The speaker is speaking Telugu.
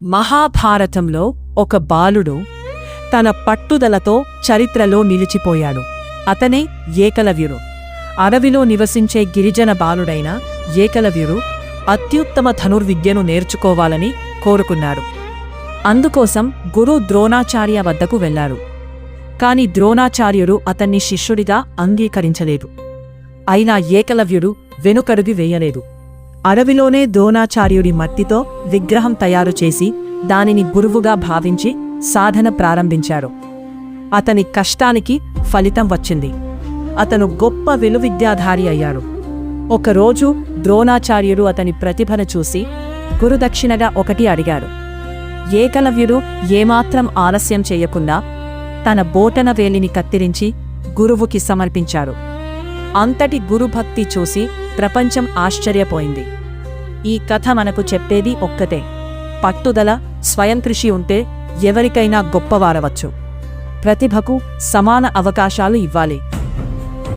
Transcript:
మహాభారతంలో ఒక బాలుడు తన పట్టుదలతో చరిత్రలో నిలిచిపోయాడు. అతనే ఏకలవ్యుడు. అడవిలో నివసించే గిరిజన బాలుడైన ఏకలవ్యుడు అత్యుత్తమ ధనుర్విద్యను నేర్చుకోవాలని కోరుకున్నాడు. అందుకోసం గురు ద్రోణాచార్య వద్దకు వెళ్లారు. కాని ద్రోణాచార్యుడు అతన్ని శిష్యుడిగా అంగీకరించలేదు. అయినా ఏకలవ్యుడు వెనుకడుగు వేయలేదు. అడవిలోనే ద్రోణాచార్యుడి మట్టితో విగ్రహం తయారు చేసి దానిని గురువుగా భావించి సాధన ప్రారంభించారు. అతని కష్టానికి ఫలితం వచ్చింది. అతను గొప్ప విలువిద్యాధారి అయ్యాడు. ఒకరోజు ద్రోణాచార్యుడు అతని ప్రతిభను చూసి గురుదక్షిణగా ఒకటి అడిగాడు. ఏకలవ్యుడు ఏమాత్రం ఆలస్యం చేయకుండా తన బోటన వేలిని కత్తిరించి గురువుకి సమర్పించాడు. అంతటి గురుభక్తి చూసి ప్రపంచం ఆశ్చర్యపోయింది. ఈ కథ మనకు చెప్పేది ఒక్కటే: పట్టుదల, స్వయం కృషి ఉంటే ఎవరికైనా గొప్పవారవచ్చు. ప్రతిభకు సమాన అవకాశాలు ఇవ్వాలి.